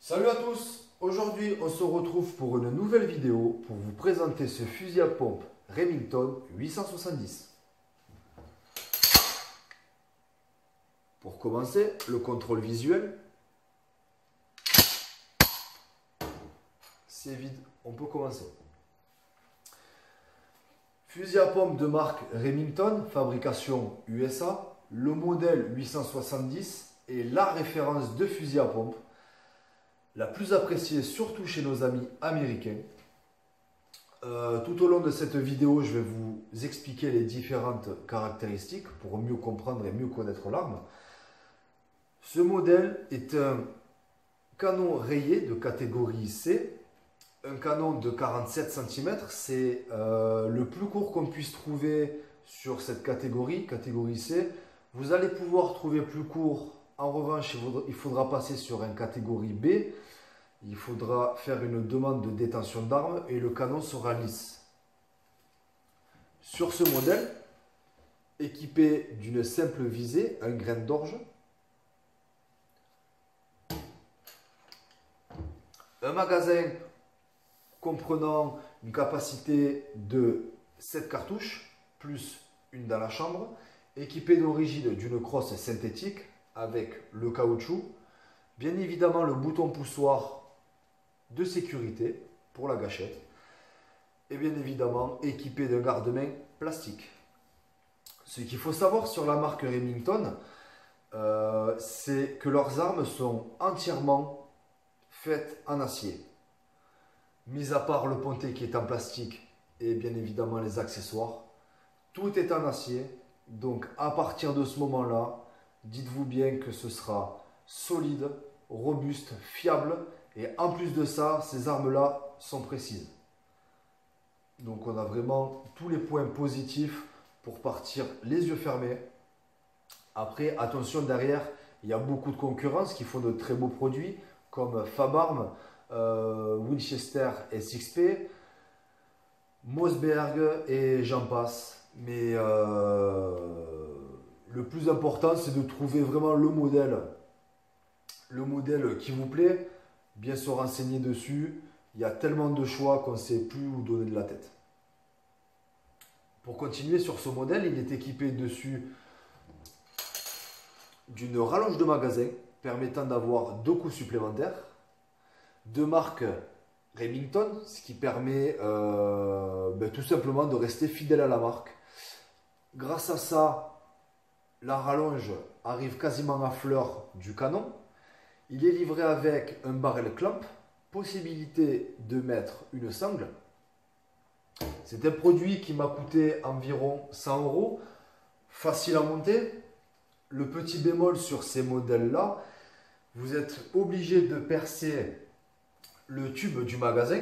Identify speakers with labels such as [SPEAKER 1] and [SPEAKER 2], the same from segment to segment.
[SPEAKER 1] Salut à tous, aujourd'hui on se retrouve pour une nouvelle vidéo pour vous présenter ce fusil à pompe Remington 870. Pour commencer, le contrôle visuel. C'est vide, on peut commencer. Fusil à pompe de marque Remington, fabrication USA. Le modèle 870 est la référence de fusil à pompe la plus appréciée, surtout chez nos amis américains. Tout au long de cette vidéo, je vais vous expliquer les différentes caractéristiques pour mieux comprendre et mieux connaître l'arme. Ce modèle est un canon rayé de catégorie C, un canon de 47 cm, c'est le plus court qu'on puisse trouver sur cette catégorie C. Vous allez pouvoir trouver plus court, en revanche il faudra passer sur une catégorie B. Il faudra faire une demande de détention d'armes et le canon sera lisse. Sur ce modèle, équipé d'une simple visée, un grain d'orge, un magasin comprenant une capacité de 7 cartouches, plus une dans la chambre, équipé d'origine d'une crosse synthétique avec le caoutchouc, bien évidemment le bouton poussoir de sécurité pour la gâchette et bien évidemment équipé d'un garde-main plastique. Ce qu'il faut savoir sur la marque Remington, c'est que leurs armes sont entièrement faites en acier. Mis à part le pontet qui est en plastique et bien évidemment les accessoires, tout est en acier. Donc à partir de ce moment-là, dites-vous bien que ce sera solide, robuste, fiable. Et en plus de ça, ces armes-là sont précises. Donc on a vraiment tous les points positifs pour partir les yeux fermés. Après, attention, derrière, il y a beaucoup de concurrence qui font de très beaux produits comme Fabarm, Winchester SXP, Mossberg et j'en passe. Mais le plus important, c'est de trouver vraiment le modèle qui vous plaît. Bien se renseigner dessus. Il y a tellement de choix qu'on ne sait plus où donner de la tête. Pour continuer sur ce modèle, il est équipé dessus d'une rallonge de magasin permettant d'avoir 2 coups supplémentaires, de marque Remington, ce qui permet tout simplement de rester fidèle à la marque. Grâce à ça, la rallonge arrive quasiment à fleur du canon. Il est livré avec un barrel clamp, possibilité de mettre une sangle. C'est un produit qui m'a coûté environ 100 €, facile à monter. Le petit bémol sur ces modèles-là, vous êtes obligé de percer le tube du magasin.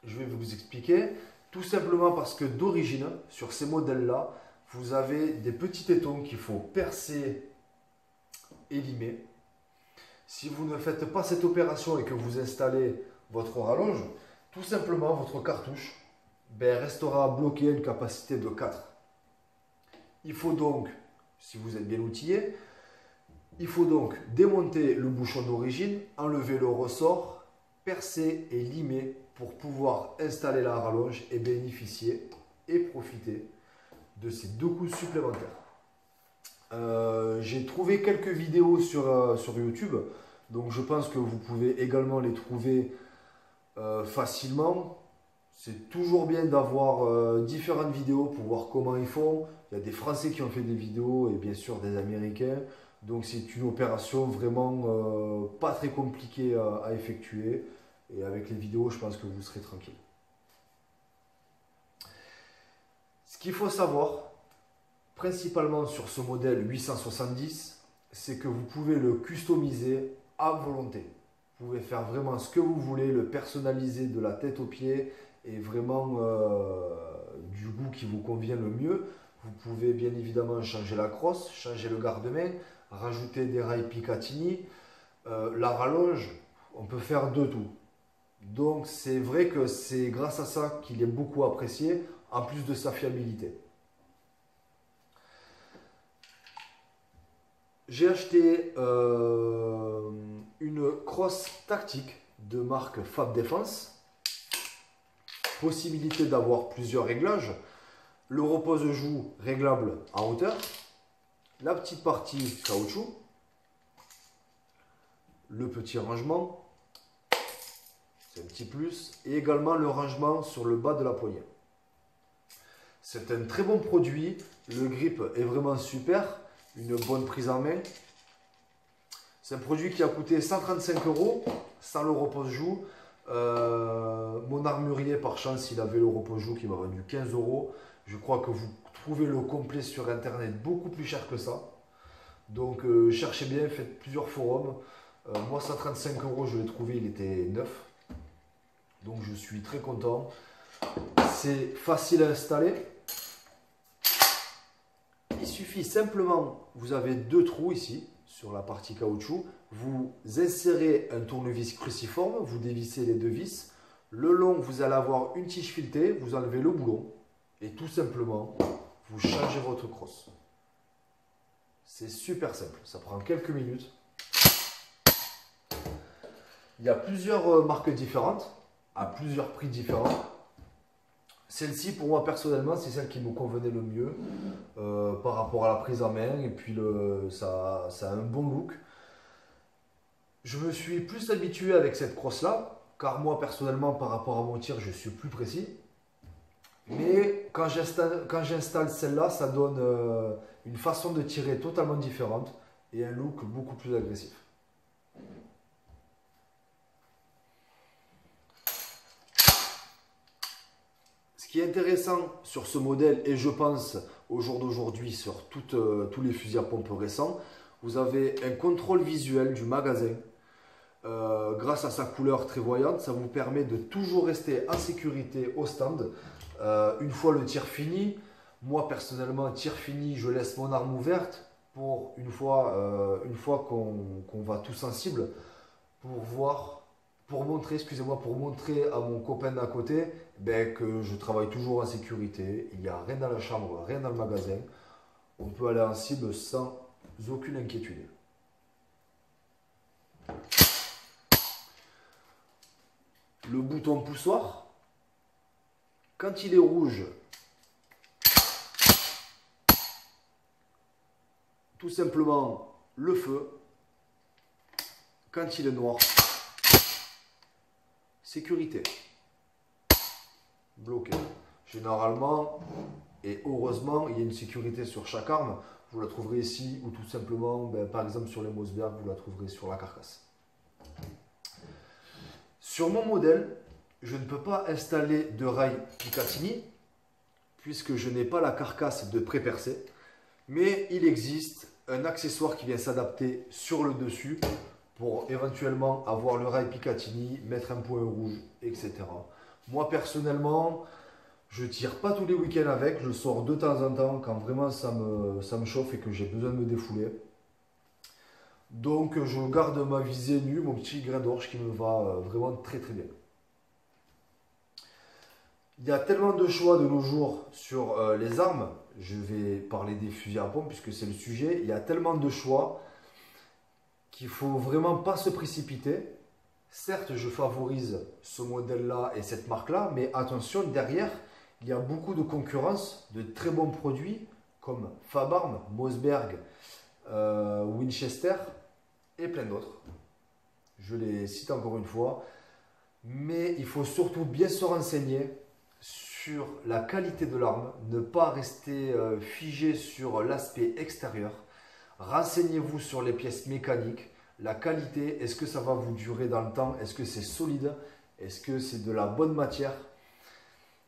[SPEAKER 1] Je vais vous expliquer. Tout simplement parce que d'origine, sur ces modèles-là, vous avez des petits tétons qu'il faut percer et limer. Si vous ne faites pas cette opération et que vous installez votre rallonge, tout simplement votre cartouche restera bloquée à une capacité de 4. Il faut donc, si vous êtes bien outillé, il faut donc démonter le bouchon d'origine, enlever le ressort, percer et limer pour pouvoir installer la rallonge et bénéficier et profiter de ces 2 coups supplémentaires. J'ai trouvé quelques vidéos sur YouTube, donc je pense que vous pouvez également les trouver facilement. C'est toujours bien d'avoir différentes vidéos pour voir comment ils font. Il y a des Français qui ont fait des vidéos et bien sûr des Américains. Donc c'est une opération vraiment pas très compliquée à effectuer. Et avec les vidéos, je pense que vous serez tranquille. Ce qu'il faut savoir, principalement sur ce modèle 870, c'est que vous pouvez le customiser à volonté. Vous pouvez faire vraiment ce que vous voulez, le personnaliser de la tête aux pieds et vraiment du goût qui vous convient le mieux. Vous pouvez bien évidemment changer la crosse, changer le garde-main, rajouter des rails Picatinny, la rallonge, on peut faire de tout. Donc c'est vrai que c'est grâce à ça qu'il est beaucoup apprécié, en plus de sa fiabilité. J'ai acheté une crosse tactique de marque Fab Defense. Possibilité d'avoir plusieurs réglages. Le repose-joue réglable en hauteur. La petite partie caoutchouc. Le petit rangement. C'est un petit plus. Et également le rangement sur le bas de la poignée. C'est un très bon produit. Le grip est vraiment super. Une bonne prise en main. C'est un produit qui a coûté 135 € sans le repose-joue. Mon armurier, par chance, il avait le repose-joue qui m'a vendu 15 €. Je crois que vous trouvez le complet sur internet beaucoup plus cher que ça. Donc cherchez bien, faites plusieurs forums. Moi, 135 €, je l'ai trouvé, il était neuf. Donc je suis très content. C'est facile à installer. Il suffit simplement, vous avez deux trous ici sur la partie caoutchouc. Vous insérez un tournevis cruciforme, vous dévissez les deux vis. Le long, vous allez avoir une tige filetée, vous enlevez le boulon et tout simplement, vous changez votre crosse. C'est super simple, ça prend quelques minutes. Il y a plusieurs marques différentes, à plusieurs prix différents. Celle-ci, pour moi personnellement, c'est celle qui me convenait le mieux par rapport à la prise en main. Et puis, ça a un bon look. Je me suis plus habitué avec cette crosse-là, car moi personnellement, par rapport à mon tir, je suis plus précis. Mais quand j'installe celle-là, ça donne une façon de tirer totalement différente et un look beaucoup plus agressif. Ce qui est intéressant sur ce modèle, et je pense au jour d'aujourd'hui sur tous les fusils à pompe récents, vous avez un contrôle visuel du magasin. Grâce à sa couleur très voyante, ça vous permet de toujours rester en sécurité au stand. Une fois le tir fini, moi personnellement, tir fini, je laisse mon arme ouverte pour une fois qu'on va tous en cible, pour montrer à mon copain d'à côté que je travaille toujours en sécurité. Il n'y a rien dans la chambre, rien dans le magasin. On peut aller en cible sans aucune inquiétude. Le bouton poussoir, quand il est rouge, tout simplement le feu. Quand il est noir, sécurité. Bloqué. Généralement, et heureusement, il y a une sécurité sur chaque arme. Vous la trouverez ici ou tout simplement, par exemple sur les Mossberg, vous la trouverez sur la carcasse. Sur mon modèle, je ne peux pas installer de rail Picatinny puisque je n'ai pas la carcasse de pré-percé. Mais il existe un accessoire qui vient s'adapter sur le dessus pour éventuellement avoir le rail Picatinny, mettre un point rouge, etc. Moi personnellement, je tire pas tous les week-ends avec, je sors de temps en temps quand vraiment ça me chauffe et que j'ai besoin de me défouler. Donc je garde ma visée nue, mon petit grain d'orge qui me va vraiment très très bien. Il y a tellement de choix de nos jours sur les armes. Je vais parler des fusils à pompe puisque c'est le sujet. Il y a tellement de choix qu'il ne faut vraiment pas se précipiter. Certes, je favorise ce modèle-là et cette marque-là, mais attention, derrière, il y a beaucoup de concurrence, de très bons produits comme Fabarm, Mossberg, Winchester et plein d'autres. Je les cite encore une fois. Mais il faut surtout bien se renseigner sur la qualité de l'arme, ne pas rester figé sur l'aspect extérieur. Renseignez-vous sur les pièces mécaniques, la qualité, est-ce que ça va vous durer dans le temps, est-ce que c'est solide, est-ce que c'est de la bonne matière.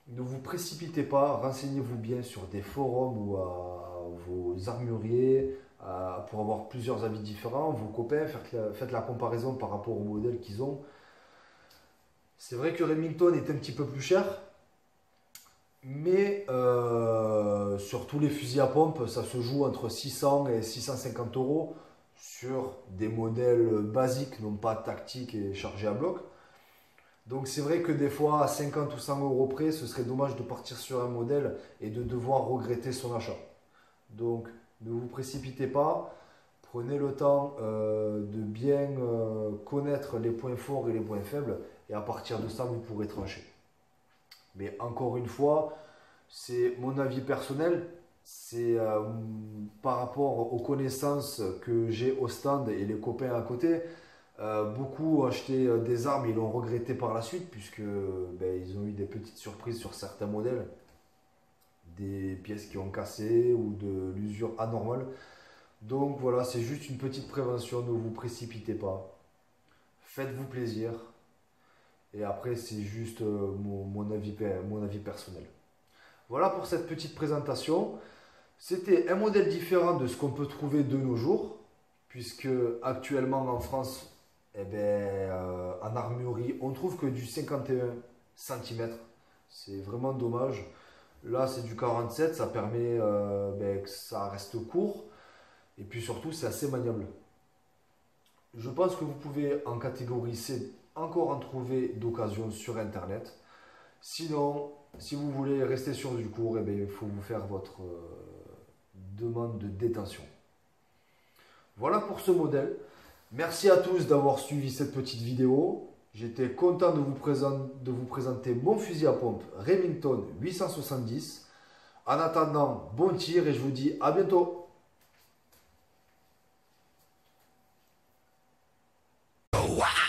[SPEAKER 1] Ne vous précipitez pas, renseignez-vous bien sur des forums ou à vos armuriers pour avoir plusieurs avis différents, vos copains, faites la comparaison par rapport au modèle qu'ils ont. C'est vrai que Remington est un petit peu plus cher, mais sur tous les fusils à pompe, ça se joue entre 600 et 650 € sur des modèles basiques, non pas tactiques et chargés à bloc. Donc c'est vrai que des fois, à 50 ou 100 € près, ce serait dommage de partir sur un modèle et de devoir regretter son achat. Donc ne vous précipitez pas, Prenez le temps de bien connaître les points forts et les points faibles, et à partir de ça, vous pourrez trancher. Mais encore une fois, c'est mon avis personnel, c'est par rapport aux connaissances que j'ai au stand et les copains à côté. Beaucoup ont acheté des armes et l'ont regretté par la suite, puisque ben, ils ont eu des petites surprises sur certains modèles, des pièces qui ont cassé ou de l'usure anormale. Donc voilà, c'est juste une petite prévention, ne vous précipitez pas, faites-vous plaisir, et après c'est juste mon avis personnel. Voilà pour cette petite présentation. C'était un modèle différent de ce qu'on peut trouver de nos jours, puisque actuellement en France, eh ben, en armurerie, on trouve que du 51 cm. C'est vraiment dommage. Là, c'est du 47, ça permet ben, que ça reste court. Et puis surtout, c'est assez maniable. Je pense que vous pouvez en catégorie C encore en trouver d'occasion sur Internet. Sinon, si vous voulez rester sur du court, eh bien, il faut vous faire votre demande de détention. Voilà pour ce modèle. Merci à tous d'avoir suivi cette petite vidéo. J'étais content de vous présenter mon fusil à pompe Remington 870. En attendant, bon tir et je vous dis à bientôt. Wow!